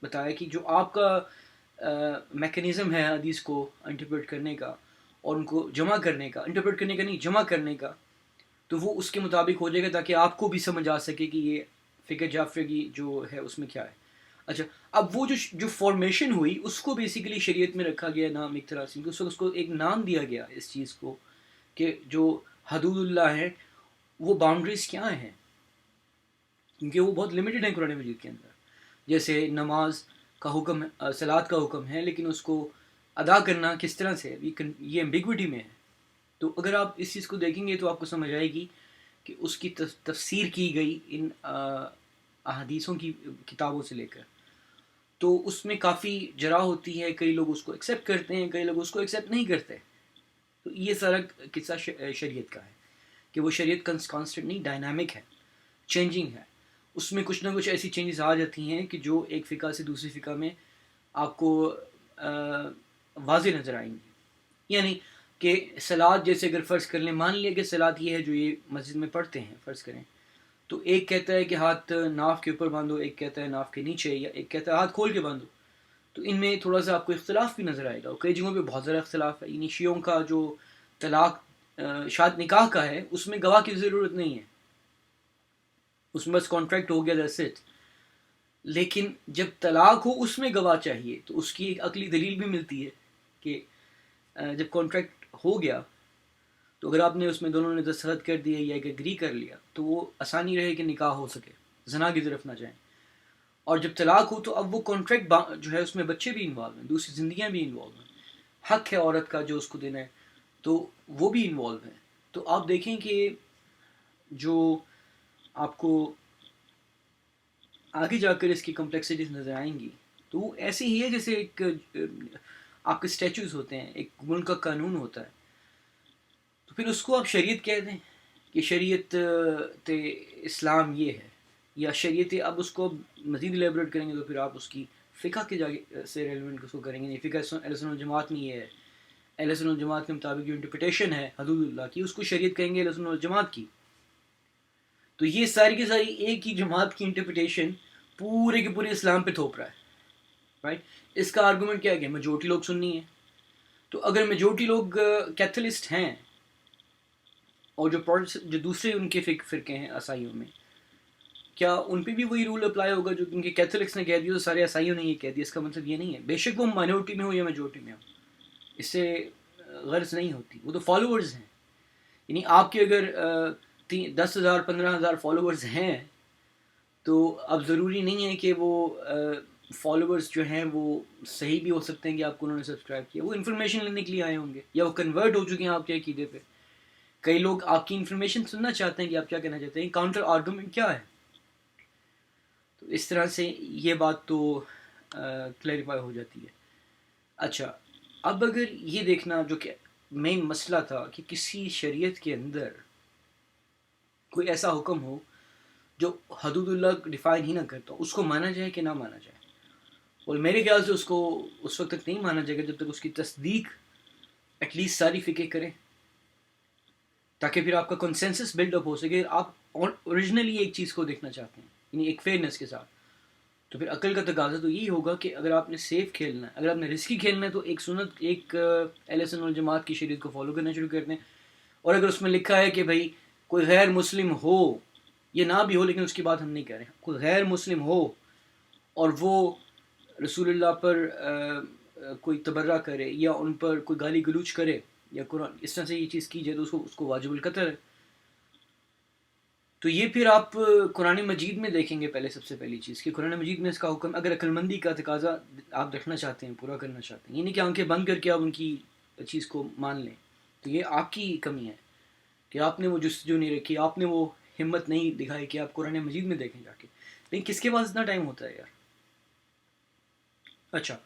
بتایا کہ جو آپ کا میکنزم ہے حدیث کو انٹرپریٹ کرنے کا اور ان کو جمع کرنے کا، انٹرپریٹ کرنے کا نہیں جمع کرنے کا، تو وہ اس کے مطابق ہو جائے گا تاکہ آپ کو بھی سمجھ آ سکے کہ یہ فقہ جعفریہ کی جو ہے اس میں کیا ہے. اچھا، اب وہ جو فارمیشن ہوئی اس کو بیسیکلی شریعت میں رکھا گیا نام ایک طرح سے، اس کو ایک نام دیا گیا اس چیز کو کہ جو حدود اللہ ہیں وہ باؤنڈریز کیا ہیں، کیونکہ وہ بہت لمیٹڈ ہیں قرآن مجید کے اندر. جیسے نماز کا حکم ہے، صلاۃ کا حکم ہے، لیکن اس کو ادا کرنا کس طرح سے یہ ایمبیگوٹی میں ہے. تو اگر آپ اس چیز کو دیکھیں گے تو آپ کو سمجھ آئے گی کہ اس کی تفسیر کی گئی ان احادیثوں کی کتابوں سے لے کر، تو اس میں کافی جرا ہوتی ہے. کئی لوگ اس کو ایکسیپٹ کرتے ہیں، کئی لوگ اس کو ایکسیپٹ نہیں کرتے. تو یہ سارا قصہ شریعت کا ہے کہ وہ شریعت کانسٹنٹ نہیں، ڈائنامک ہے، چینجنگ ہے. اس میں کچھ نہ کچھ ایسی چینجز آ جاتی ہیں کہ جو ایک فقہ سے دوسری فقہ میں آپ کو واضح نظر آئیں گی. یعنی کہ صلاۃ جیسے اگر فرض کر لیں، مان لیا کہ صلاۃ یہ ہے جو یہ مسجد میں پڑھتے ہیں، فرض کریں تو ایک کہتا ہے کہ ہاتھ ناف کے اوپر باندھو، ایک کہتا ہے ناف کے نیچے، یا ایک کہتا ہے ہاتھ کھول کے باندھو. تو ان میں تھوڑا سا آپ کو اختلاف بھی نظر آئے گا، اور کئی جگہوں پہ بہت زیادہ اختلاف ہے. یعنی شیعوں کا جو طلاق شاید نکاح کا ہے اس میں گواہ کی ضرورت نہیں ہے، اس میں بس کانٹریکٹ ہو گیا دیٹس اٹ. لیکن جب طلاق ہو اس میں گواہ چاہیے، تو اس کی ایک عقلی دلیل بھی ملتی ہے کہ جب کانٹریکٹ ہو گیا تو اگر آپ نے اس میں دونوں نے دستخط کر دیے یا ایک ایگری کر لیا تو وہ آسانی رہے کہ نکاح ہو سکے، زنا کی طرف نہ جائیں. اور جب طلاق ہو تو اب وہ کانٹریکٹ جو ہے اس میں بچے بھی انوالو ہیں, دوسری زندگیاں بھی انوالو ہیں, حق ہے عورت کا جو اس کو دینا ہے تو وہ بھی انوالو ہیں. تو آپ دیکھیں کہ جو آپ کو آگے جا کر اس کی کمپلیکسٹیز نظر آئیں گی تو وہ ایسی ہی ہے جیسے ایک آپ کے اسٹیچوز ہوتے ہیں, ایک ملک کا قانون ہوتا ہے, تو پھر اس کو آپ شریعت کہہ دیں کہ شریعت اسلام یہ ہے, یا شریعت اب اس کو مزید الیبریٹ کریں گے تو پھر آپ اس کی فقہ کے جگہ سے ریلیونٹ اس کو کریں گے. فقہ اہل سنت والجماعت میں یہ ہے, اہل سنت والجماعت کے مطابق جو انٹرپریٹیشن ہے حدود اللہ کی اس کو شریعت کہیں گے اہل سنت والجماعت کی. تو یہ ساری کی ساری ایک ہی جماعت کی انٹرپریٹیشن پورے کے پورے اسلام پہ تھوپ رہا ہے, رائٹ. اس کا آرگومنٹ کیا ہے کہ میجورٹی لوگ سنی ہیں, تو اگر میجورٹی لوگ کیتھلسٹ ہیں اور جو دوسرے ان کے فرقے ہیں عیسائیوں میں, کیا ان پہ بھی وہی رول اپلائی ہوگا جو ان کے کیتھلکس نے کہہ دیا تو سارے عیسائیوں نے یہ کہہ دیا؟ اس کا مطلب یہ نہیں ہے. بے شک وہ مائنورٹی میں ہو یا میجورٹی میں ہو, اس سے غرض نہیں ہوتی, وہ تو فالوورز ہیں. یعنی آپ کے اگر 10,000 15,000 فالوورز ہیں تو اب ضروری نہیں ہے کہ وہ فالوورز جو ہیں وہ صحیح بھی ہو سکتے ہیں کہ آپ کو انہوں نے سبسکرائب کیا, وہ انفارمیشن لینے کے لیے آئے ہوں گے یا وہ کنورٹ ہو چکے ہیں آپ کے عقیدے پہ. کئی لوگ آپ کی انفارمیشن سننا چاہتے ہیں کہ آپ کیا کہنا چاہتے ہیں, کاؤنٹر آرگومنٹ کیا ہے. تو اس طرح سے یہ بات تو کلیریفائی ہو جاتی ہے. اچھا, اب اگر یہ دیکھنا جو کہ مین مسئلہ تھا کہ کسی شریعت کے اندر کوئی ایسا حکم ہو جو حدود اللہ ڈیفائن ہی نہ کرتا, اس کو مانا جائے کہ نہ مانا جائے. اور میرے خیال سے اس کو اس وقت تک نہیں مانا جائے گا جب تک اس کی تصدیق ایٹ لیسٹ ساری فقہ کریں, تاکہ پھر آپ کا کنسنسس بلڈ اپ ہو سکے. آپ اوریجنلی ایک چیز کو دیکھنا چاہتے ہیں یعنی ایک فیئرنیس کے ساتھ, تو پھر عقل کا تقاضا تو یہی ہوگا کہ اگر آپ نے سیف کھیلنا ہے, اگر آپ نے رسکی کھیلنا ہے تو ایک سنت ایک اہل سنت والجماعت کی شریعت کو فالو کرنا شروع کر دیں. اور اگر اس میں لکھا ہے کہ بھائی کوئی غیر مسلم ہو, یہ نہ بھی ہو لیکن اس کی بات ہم نہیں کہہ رہے, کوئی غیر مسلم ہو اور وہ رسول اللہ پر کوئی تبرہ کرے یا ان پر کوئی گالی گلوچ کرے یا قرآن اس طرح سے یہ چیز کی جائے تو اس کو واجب القتل ہے. تو یہ پھر آپ قرآن مجید میں دیکھیں گے پہلے, سب سے پہلی چیز کہ قرآن مجید میں اس کا حکم اگر عقلمندی کا تقاضا آپ رکھنا چاہتے ہیں, پورا کرنا چاہتے ہیں, یہ نہیں کہ آنکھیں بند کر کے آپ ان کی چیز کو مان لیں, تو یہ آپ کی کمی ہے کہ آپ نے وہ جستجو نہیں رکھی, آپ نے وہ ہمت نہیں دکھائی کہ آپ قرآن مجید میں دیکھیں جا کے. لیکن کس کے پاس اتنا ٹائم ہوتا ہے یار. اچھا,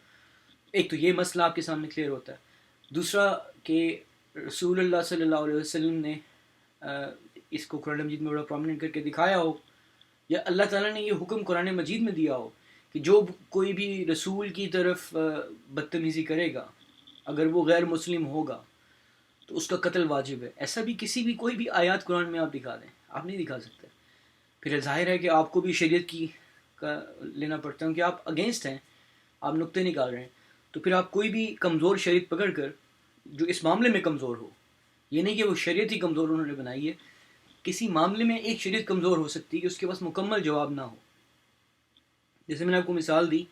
ایک تو یہ مسئلہ آپ کے سامنے کلیئر ہوتا ہے. دوسرا کہ رسول اللہ صلی اللہ علیہ وسلم نے اس کو قرآن مجید میں بڑا پرومیننٹ کر کے دکھایا ہو, یا اللہ تعالیٰ نے یہ حکم قرآن مجید میں دیا ہو کہ جو کوئی بھی رسول کی طرف بدتمیزی کرے گا اگر وہ غیر مسلم ہوگا تو اس کا قتل واجب ہے. ایسا بھی کسی بھی کوئی بھی آیات قرآن میں آپ دکھا دیں, آپ نہیں دکھا سکتے. پھر ظاہر ہے کہ آپ کو بھی شریعت کی کا لینا پڑتا ہے کہ آپ اگینسٹ ہیں, آپ نقطے نکال رہے ہیں. تو پھر آپ کوئی بھی کمزور شریعت پکڑ کر جو اس معاملے میں کمزور ہو, یہ نہیں کہ وہ شریعت ہی کمزور انہوں نے بنائی ہے, کسی معاملے میں ایک شریعت کمزور ہو سکتی ہے کہ اس کے پاس مکمل جواب نہ ہو. جیسے میں نے آپ کو مثال دی,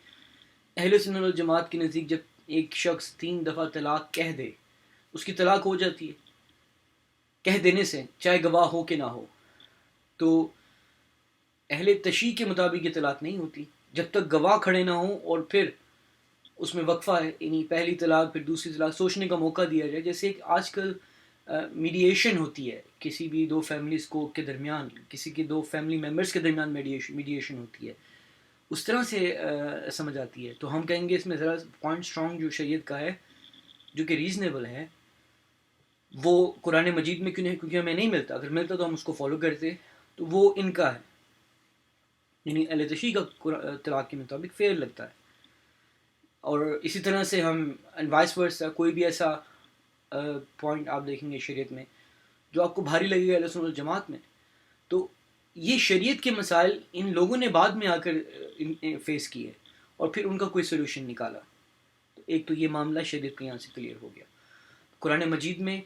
اہل سنت والجماعت کے نزدیک جب ایک شخص 3 دفعہ طلاق کہہ دے اس کی طلاق ہو جاتی ہے کہہ دینے سے, چاہے گواہ ہو کہ نہ ہو. تو اہل تشیع کے مطابق یہ طلاق نہیں ہوتی جب تک گواہ کھڑے نہ ہوں اور پھر اس میں وقفہ ہے, یعنی پہلی طلاق پھر دوسری طلاق سوچنے کا موقع دیا جائے. جیسے ایک آج کل میڈیشن ہوتی ہے کسی بھی 2 فیملیز کو کے درمیان, کسی کے 2 فیملی ممبرز کے درمیان میڈیشن ہوتی ہے, اس طرح سے سمجھ آتی ہے. تو ہم کہیں گے اس میں ذرا پوائنٹ اسٹرانگ جو شریعت کا ہے جو کہ ریزنیبل ہے وہ قرآن مجید میں کیوں نہیں, کیونکہ ہمیں نہیں ملتا. اگر ملتا تو ہم اس کو فالو کرتے, تو وہ ان کا ہے, یعنی اہل تشیع کا طلاق کے مطابق فیئر لگتا ہے. اور اسی طرح سے ہم وائس ورسا کوئی بھی ایسا پوائنٹ آپ دیکھیں گے شریعت میں جو آپ کو بھاری لگے گا اہل سنت والجماعت میں, تو یہ شریعت کے مسائل ان لوگوں نے بعد میں آ کر فیس کیے اور پھر ان کا کوئی سلوشن نکالا. تو ایک تو یہ معاملہ شریعت کے یہاں سے کلیئر ہو گیا. قرآن مجید میں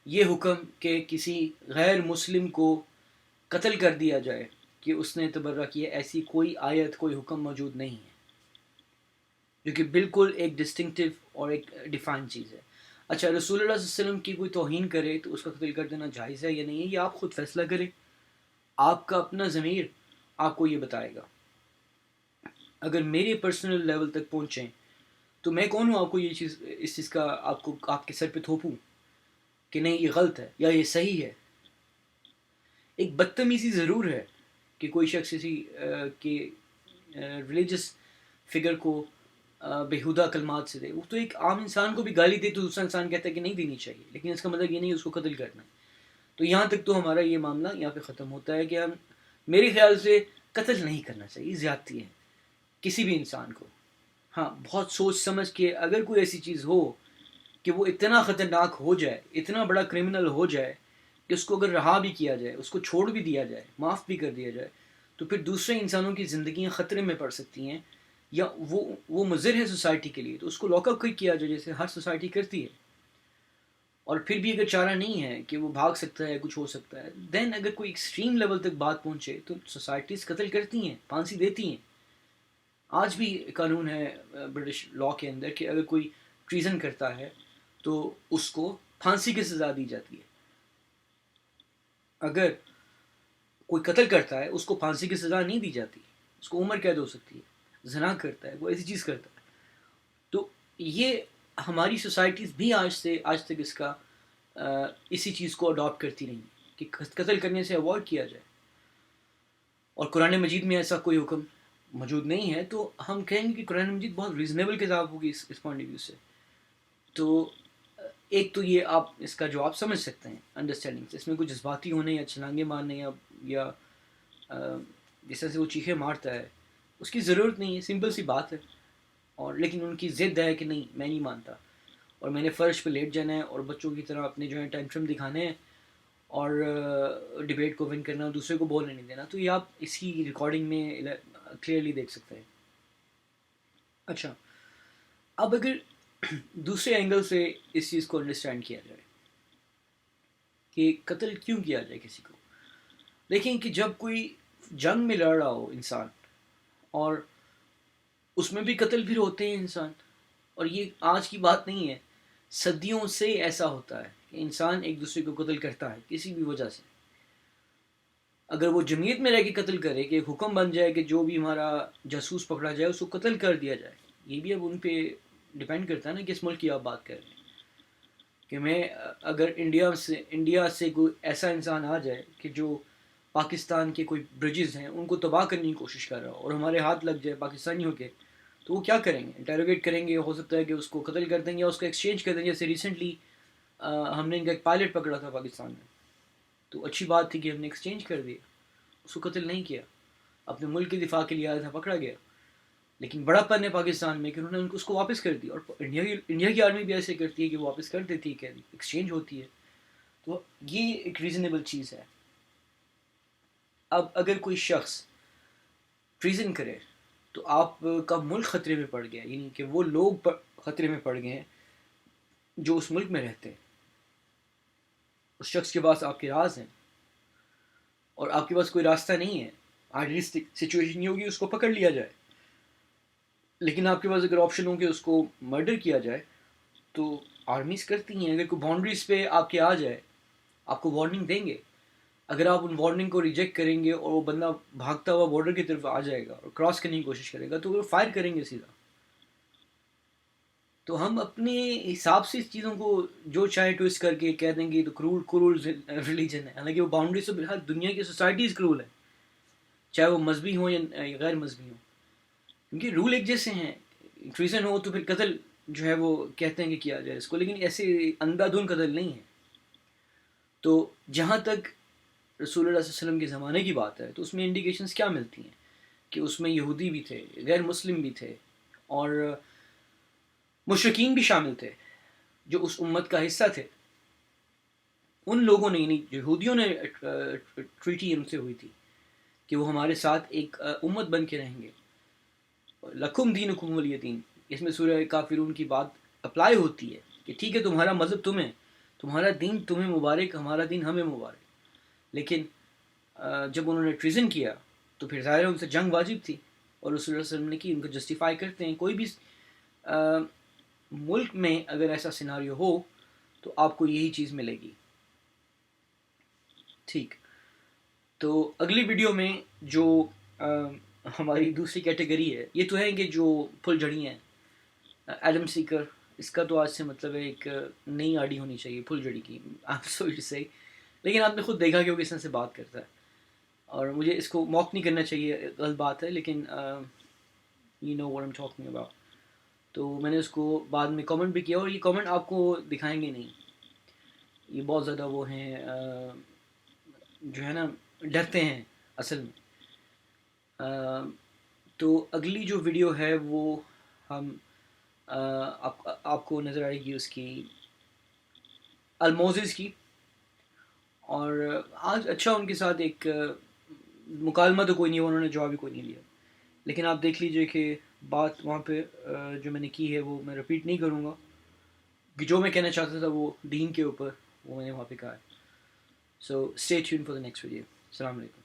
یہ حکم کہ کسی غیر مسلم کو قتل کر دیا جائے کہ اس نے تبرہ کیا, ایسی کوئی آیت کوئی حکم موجود نہیں ہے, جو کہ بالکل ایک ڈسٹنکٹیو اور ایک ڈیفائن چیز ہے. اچھا, رسول اللہ صلی اللہ علیہ وسلم کی کوئی توہین کرے تو اس کا قتل کر دینا جائز ہے یا نہیں ہے, یہ آپ خود فیصلہ کریں, آپ کا اپنا ضمیر آپ کو یہ بتائے گا. اگر میرے پرسنل لیول تک پہنچیں تو میں کون ہوں آپ کو یہ چیز اس چیز کا آپ کے سر پہ تھوپوں کہ نہیں یہ غلط ہے یا یہ صحیح ہے. ایک بدتمیزی ضرور ہے کہ کوئی شخص اسی کہ ریلیجس فگر کو بےہودہ کلمات سے دے. وہ تو ایک عام انسان کو بھی گالی دے تو دوسرا انسان کہتا ہے کہ نہیں دینی چاہیے، لیکن اس کا مطلب یہ نہیں اس کو قتل کرنا ہے. تو یہاں تک تو ہمارا یہ معاملہ یہاں پہ ختم ہوتا ہے کہ ہم میرے خیال سے قتل نہیں کرنا چاہیے، زیادتی ہے کسی بھی انسان کو. ہاں بہت سوچ سمجھ کے اگر کوئی ایسی چیز ہو کہ وہ اتنا خطرناک ہو جائے، اتنا بڑا کرمنل ہو جائے کہ اس کو اگر رہا بھی کیا جائے، اس کو چھوڑ بھی دیا جائے، معاف بھی کر دیا جائے، تو پھر دوسرے انسانوں کی زندگیاں خطرے میں پڑ سکتی ہیں یا وہ مضر ہے سوسائٹی کے لیے، تو اس کو لاک اپ کیا جائے جیسے ہر سوسائٹی کرتی ہے. اور پھر بھی اگر چارہ نہیں ہے کہ وہ بھاگ سکتا ہے، کچھ ہو سکتا ہے، دین اگر کوئی ایکسٹریم لیول تک بات پہنچے تو سوسائٹیز قتل کرتی ہیں، پھانسی دیتی ہیں. آج بھی قانون ہے برٹش لاء کے اندر کہ اگر کوئی ٹریزن کرتا ہے تو اس کو پھانسی کی سزا دی جاتی ہے. اگر کوئی قتل کرتا ہے اس کو پھانسی کی سزا نہیں دی جاتی، اس کو عمر قید ہو سکتی ہے. زنا کرتا ہے، وہ ایسی چیز کرتا ہے. تو یہ ہماری سوسائٹیز بھی آج تک اس کا اسی چیز کو اڈاپٹ کرتی رہی کہ قتل کرنے سے اوائڈ کیا جائے. اور قرآن مجید میں ایسا کوئی حکم موجود نہیں ہے، تو ہم کہیں گے کہ قرآن مجید بہت ریزنیبل کتاب ہوگی اس پوائنٹ آف ویو سے. تو ایک تو یہ آپ اس کا جواب سمجھ سکتے ہیں انڈرسٹینڈنگ سے، اس میں کوئی جذباتی ہونے یا چھلانگے مارنے یا جس طرح سے وہ چیخیں مارتا ہے اس کی ضرورت نہیں ہے، سمپل سی بات ہے. اور لیکن ان کی ضد ہے کہ نہیں میں نہیں مانتا اور میں نے فرش پہ لیٹ جانا ہے اور بچوں کی طرح اپنے جو ہے ٹینٹرم دکھانے ہیں اور ڈبیٹ کو ون کرنا، دوسرے کو بولنے نہیں دینا. تو یہ آپ اس کی ریکارڈنگ میں کلیئرلی دیکھ سکتے ہیں. اچھا، اب اگر دوسرے اینگل سے اس چیز کو انڈرسٹینڈ کیا جائے کہ قتل کیوں کیا جائے کسی کو. دیکھیں کہ جب کوئی جنگ میں لڑ رہا ہو انسان اور اس میں بھی قتل بھی ہوتے ہیں انسان، اور یہ آج کی بات نہیں ہے، صدیوں سے ایسا ہوتا ہے کہ انسان ایک دوسرے کو قتل کرتا ہے کسی بھی وجہ سے. اگر وہ جمعیت میں رہ کے قتل کرے کہ حکم بن جائے کہ جو بھی ہمارا جاسوس پکڑا جائے اس کو قتل کر دیا جائے، یہ بھی اب ان پہ ڈپینڈ کرتا ہے نا کس ملک کی آپ بات کر رہے ہیں. کہ میں اگر انڈیا سے کوئی ایسا انسان آ جائے کہ جو پاکستان کے کوئی برجز ہیں ان کو تباہ کرنے کی کوشش کر رہا ہو اور ہمارے ہاتھ لگ جائے پاکستانیوں کے، تو وہ کیا کریں گے؟ انٹیروگیٹ کریں گے، ہو سکتا ہے کہ اس کو قتل کر دیں گے یا اس کو ایکسچینج کر دیں گے. جیسے ریسنٹلی ہم نے ان کا ایک پائلٹ پکڑا تھا پاکستان میں، تو اچھی بات تھی کہ ہم نے ایکسچینج کر دیا، اس کو قتل نہیں کیا، اپنے ملک کے دفاع کے لیے آیا تھا، پکڑا گیا. لیکن بڑا پن ہے پاکستان میں کہ انہوں نے اس کو واپس کر دیا. اور انڈیا کی آرمی بھی ایسے کرتی ہے کہ وہ واپس کر دیتی ہے، کہ ایکسچینج ہوتی ہے. تو یہ ایک ریزنیبل چیز ہے. اب اگر کوئی شخص ٹریزن کرے تو آپ کا ملک خطرے میں پڑ گیا، یعنی کہ وہ لوگ خطرے میں پڑ گئے ہیں جو اس ملک میں رہتے ہیں. اس شخص کے پاس آپ کے راز ہیں اور آپ کے پاس کوئی راستہ نہیں ہے. آئیڈیلسٹک سچویشن یہ ہوگی اس کو پکڑ لیا جائے، لیکن آپ کے پاس اگر آپشن ہو کہ اس کو مرڈر کیا جائے تو آرمیز کرتی ہیں. اگر کوئی باؤنڈریز پہ آپ کے آ جائے آپ کو وارننگ دیں گے. اگر آپ ان وارننگ کو ریجیکٹ کریں گے اور وہ بندہ بھاگتا ہوا بارڈر کی طرف آ جائے گا اور کراس کرنے کی کوشش کرے گا تو وہ فائر کریں گے سیدھا. تو ہم اپنے حساب سے اس چیزوں کو جو چاہے ٹویسٹ کر کے کہہ دیں گے تو کرول ریلیجن ہے، حالانکہ وہ باؤنڈریز تو ہر دنیا کی سوسائٹیز کرول ہے، چاہے وہ مذہبی ہوں یا غیر مذہبی ہوں، کیونکہ رول ایک جیسے ہیں. ٹریزن ہو تو پھر قتل جو ہے وہ کہتے ہیں کہ کیا جائے اس کو، لیکن ایسے اندھا دھند قتل نہیں ہے. تو جہاں تک رسول اللہ صلی اللہ علیہ وسلم کے زمانے کی بات ہے تو اس میں انڈیکیشنز کیا ملتی ہیں کہ اس میں یہودی بھی تھے، غیر مسلم بھی تھے اور مشرکین بھی شامل تھے جو اس امت کا حصہ تھے. ان لوگوں نے یعنی یہودیوں نے ٹریٹی ان سے ہوئی تھی کہ وہ ہمارے ساتھ ایک امت بن کے رہیں گے. لکم دینکم ولی دین، اس میں سورہ کافرون کی بات اپلائی ہوتی ہے کہ ٹھیک ہے تمہارا مذہب تمہیں، تمہارا دین تمہیں مبارک، ہمارا دین ہمیں مبارک. لیکن جب انہوں نے ٹریزن کیا تو پھر ظاہر ان سے جنگ واجب تھی اور رسول اللہ صلی اللہ علیہ وسلم نے کی. ان کو جسٹیفائی کرتے ہیں. کوئی بھی ملک میں اگر ایسا سیناریو ہو تو آپ کو یہی چیز ملے گی. ٹھیک، تو اگلی ویڈیو میں جو ہماری دوسری کیٹیگری ہے. یہ تو ہیں کہ جو پھل جھڑی ہیں. ایڈم سیکر, اس کا تو آج سے مطلب ہے ایک نئی آڑی ہونی چاہیے پھل جھڑی کی. آپ سوری سے, لیکن آپ نے خود دیکھا کہ وہ کس طرح سے بات کرتا ہے, اور مجھے اس کو موک نہیں کرنا چاہیے, غلط بات ہے, لیکن you know what I'm talking about. تو میں نے اس کو بعد میں کامنٹ بھی کیا, اور یہ کامنٹ آپ کو دکھائیں گے نہیں, یہ بہت زیادہ وہ ہیں جو ہے نا ڈرتے ہیں اصل میں. تو اگلی جو ویڈیو ہے وہ ہم آپ کو نظر آئے گی اس کی الموزز کی. اور آج اچھا ان کے ساتھ ایک مکالمہ تو کوئی نہیں ہوا, انہوں نے جواب بھی کوئی نہیں دیا, لیکن آپ دیکھ لیجئے کہ بات وہاں پہ جو میں نے کی ہے وہ میں رپیٹ نہیں کروں گا, کہ جو میں کہنا چاہتا تھا وہ دین کے اوپر وہ میں نے وہاں پہ کہا ہے. So stay tune for the next video. السلام علیکم.